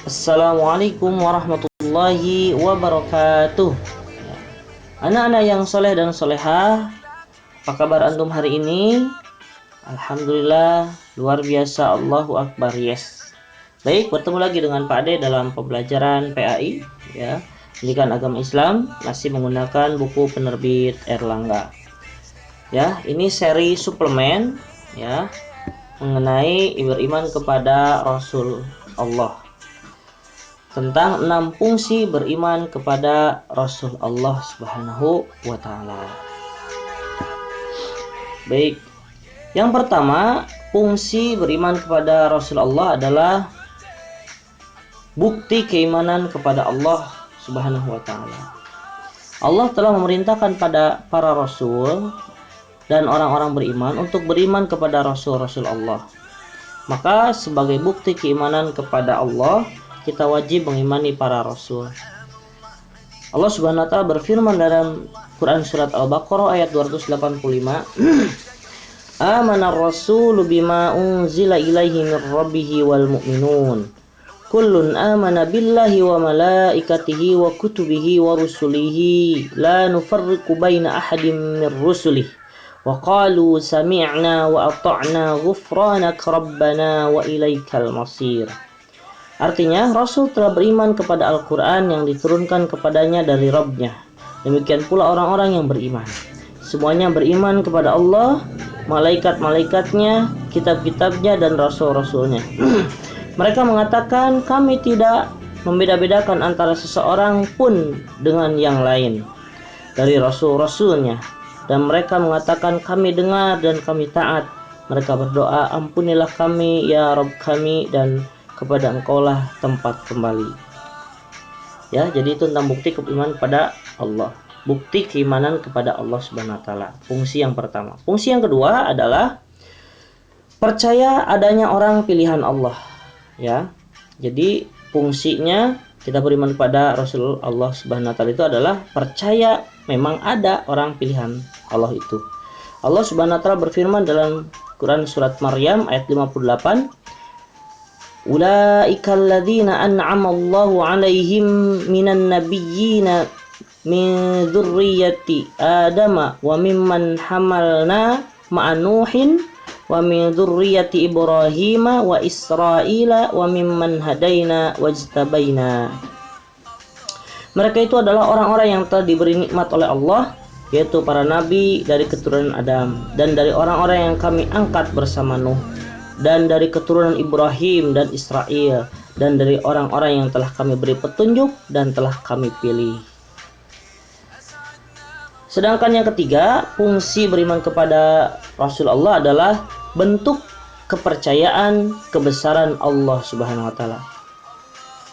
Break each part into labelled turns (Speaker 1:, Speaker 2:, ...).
Speaker 1: Assalamualaikum warahmatullahi wabarakatuh. Anak-anak yang soleh dan solehah, apa kabar antum hari ini? Alhamdulillah, luar biasa, Allahu Akbar, yes. Baik, bertemu lagi dengan Pak Ade dalam pembelajaran PAI, ya, Pendidikan Agama Islam, masih menggunakan buku penerbit Erlangga. Ya, ini seri suplemen, ya, mengenai beriman kepada Rasul Allah. Tentang 6 fungsi beriman kepada Rasul Allah Subhanahu wa Ta'ala. Baik, yang pertama, fungsi beriman kepada Rasul Allah adalah bukti keimanan kepada Allah Subhanahu wa Ta'ala. Allah telah memerintahkan pada para rasul dan orang-orang beriman untuk beriman kepada rasul-rasul Allah. Maka sebagai bukti keimanan kepada Allah, kita wajib mengimani para rasul. Allah Subhanahu wa Ta'ala berfirman dalam Quran surat Al-Baqarah ayat 285, Amanar rasulu bima unzila ilaihi mir rabbihi wal mu'minun. Kullun amana billahi wa malaikatihi wa kutubihi wa rusulihi la nufarriqu baina ahadim mir rusulihi wa qalu sami'na wa ata'na ghufranaka rabbana wa ilaikal masir. Artinya, Rasul telah beriman kepada Al-Quran yang diturunkan kepadanya dari Rabb-nya. Demikian pula orang-orang yang beriman. Semuanya beriman kepada Allah, malaikat-malaikatnya, kitab-kitabnya, dan rasul-rasulnya. Mereka mengatakan, kami tidak membeda-bedakan antara seseorang pun dengan yang lain dari rasul-rasulnya. Dan mereka mengatakan, kami dengar dan kami taat. Mereka berdoa, ampunilah kami, ya Rabb kami, dan kepada engkaulah tempat kembali. Ya, jadi itu tentang bukti keimanan kepada Allah. Bukti keimanan kepada Allah Subhanahu wa Ta'ala. Fungsi yang pertama. Fungsi yang kedua adalah percaya adanya orang pilihan Allah. Ya. Jadi fungsinya kita beriman kepada Rasul Allah Subhanahu wa Ta'ala itu adalah percaya memang ada orang pilihan Allah itu. Allah Subhanahu wa Ta'ala berfirman dalam Quran surat Maryam ayat 58, Ulaika alladzina an'ama Allahu 'alaihim minan nabiyyina min dzurriyyati Adama wa mimman hamalna ma'a Nuhin wa min dzurriyyati Ibrahim wa Israila wa mimman hadaina wajtabaina. Mereka itu adalah orang-orang yang telah diberi nikmat oleh Allah, yaitu para nabi dari keturunan Adam, dan dari orang-orang yang kami angkat bersama Nuh, dan dari keturunan Ibrahim dan Israel, dan dari orang-orang yang telah kami beri petunjuk dan telah kami pilih. Sedangkan yang ketiga, fungsi beriman kepada Rasul Allah adalah bentuk kepercayaan kebesaran Allah Subhanahu wa Ta'ala.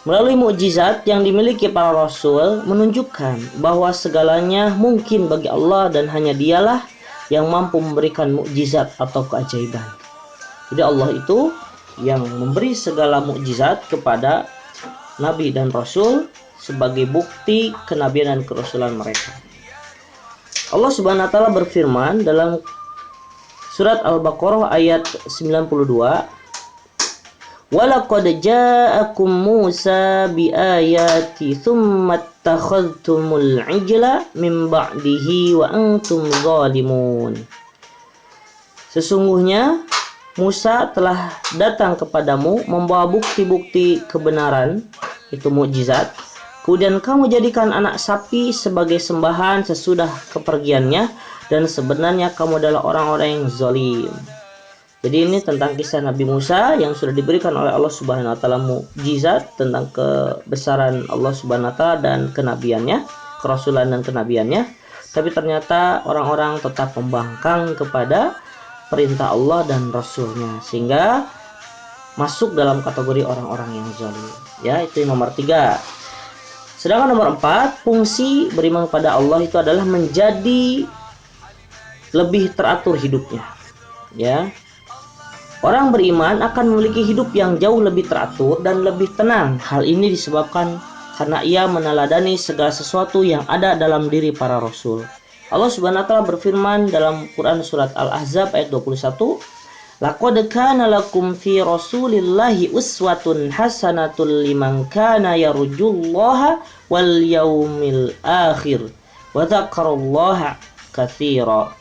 Speaker 1: Melalui mukjizat yang dimiliki para rasul menunjukkan bahwa segalanya mungkin bagi Allah dan hanya Dialah yang mampu memberikan mukjizat atau keajaiban. Jadi Allah itu yang memberi segala mukjizat kepada Nabi dan Rasul sebagai bukti kenabian dan kerasulan mereka. Allah Subhanahu wa Ta'ala berfirman dalam surat Al-Baqarah ayat 92, Walaqad ja'akum Musa biayati thumma attakhadhtumul ijla min ba'dihi wa antum zalimun. Sesungguhnya Musa telah datang kepadamu membawa bukti-bukti kebenaran, itu mukjizat. Kemudian kamu jadikan anak sapi sebagai sembahan sesudah kepergiannya, dan sebenarnya kamu adalah orang-orang yang zalim. Jadi ini tentang kisah Nabi Musa yang sudah diberikan oleh Allah Subhanahu wa Ta'ala mukjizat tentang kebesaran Allah Subhanahu wa Ta'ala dan kenabiannya, kerasulan dan kenabiannya. Tapi ternyata orang-orang tetap membangkang kepada perintah Allah dan Rasulnya, sehingga masuk dalam kategori orang-orang yang zalim. Ya, itu yang nomor 3. Sedangkan nomor 4, fungsi beriman kepada Allah itu adalah menjadi lebih teratur hidupnya. Ya, orang beriman akan memiliki hidup yang jauh lebih teratur dan lebih tenang. Hal ini disebabkan karena ia meneladani segala sesuatu yang ada dalam diri para rasul. Allah Subhanahu wa Ta'ala berfirman dalam Quran surat Al-Ahzab ayat 21, Laqad kana lakum fi Rasulillahi uswatun hasanatun liman kana yarjullaha wal yaumil akhir wa dzakarallaha katsira.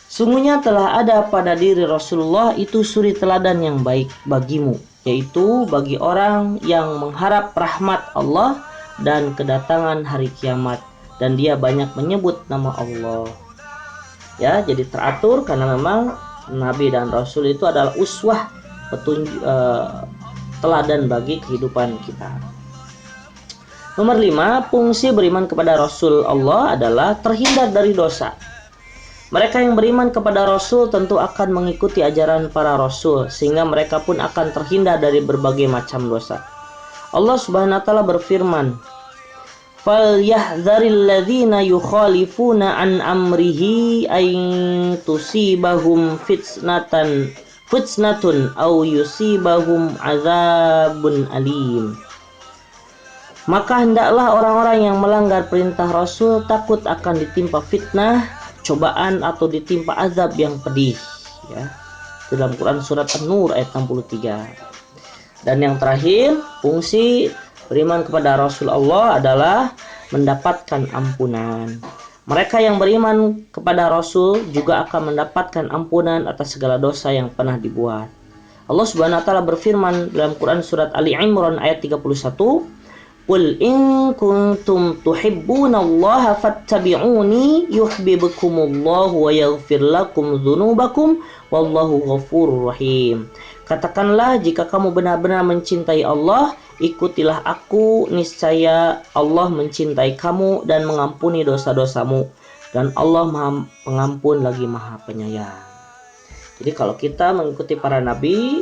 Speaker 1: Sungguhnya telah ada pada diri Rasulullah itu suri teladan yang baik bagimu, yaitu bagi orang yang mengharap rahmat Allah dan kedatangan hari kiamat, dan dia banyak menyebut nama Allah. Ya, jadi teratur karena memang Nabi dan Rasul itu adalah uswah, petunjuk, teladan bagi kehidupan kita. Nomor 5, fungsi beriman kepada Rasul Allah adalah terhindar dari dosa. Mereka yang beriman kepada Rasul tentu akan mengikuti ajaran para Rasul, sehingga mereka pun akan terhindar dari berbagai macam dosa. Allah Subhanahu wa taala berfirman, "Falyahdharil ladzina yukhalifuna an amrihi ay tusibahum fitnatun aw yusibahum azabun alim." Maka hendaklah orang-orang yang melanggar perintah Rasul takut akan ditimpa fitnah, cobaan, atau ditimpa azab yang pedih, ya. Dalam Quran surat An-Nur ayat 63. Dan yang terakhir, fungsi beriman kepada Rasul Allah adalah mendapatkan ampunan. Mereka yang beriman kepada Rasul juga akan mendapatkan ampunan atas segala dosa yang pernah dibuat. Allah Subhanahu wa taala berfirman dalam Quran surat Ali Imran ayat 31, "Qul in kuntum tuhibbunallaha fattabi'uni yuhibbukumullahu wa yaghfir lakum dzunubakum wallahu ghafurur rahim." Katakanlah, jika kamu benar-benar mencintai Allah, ikutilah aku, niscaya Allah mencintai kamu dan mengampuni dosa-dosamu, dan Allah Maha Pengampun lagi Maha Penyayang. Jadi kalau kita mengikuti para nabi,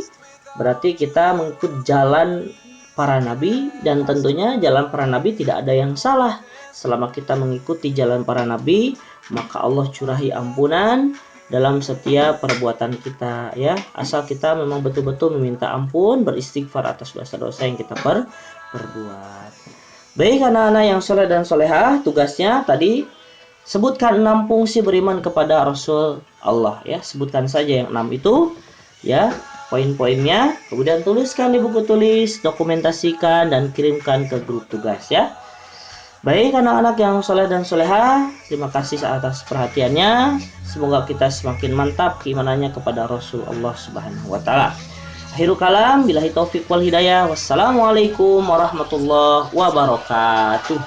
Speaker 1: berarti kita mengikuti jalan para nabi, dan tentunya jalan para nabi tidak ada yang salah. Selama kita mengikuti jalan para nabi, maka Allah curahi ampunan dalam setiap perbuatan kita, ya. Asal kita memang betul-betul meminta ampun, beristighfar atas dosa-dosa yang kita perbuat. Baik anak-anak yang soleh dan solehah, tugasnya tadi sebutkan 6 fungsi beriman kepada Rasul Allah, ya. Sebutkan saja yang 6 itu, ya, poin-poinnya, kemudian tuliskan di buku tulis, dokumentasikan, dan kirimkan ke grup tugas, ya. Baik anak-anak yang soleh dan soleha, terima kasih atas perhatiannya. Semoga kita semakin mantap keimanannya kepada Rasul Allah Subhanahu wa taala. Akhirul kalam, billahi taufik wal hidayah. Wassalamualaikum warahmatullahi wabarakatuh.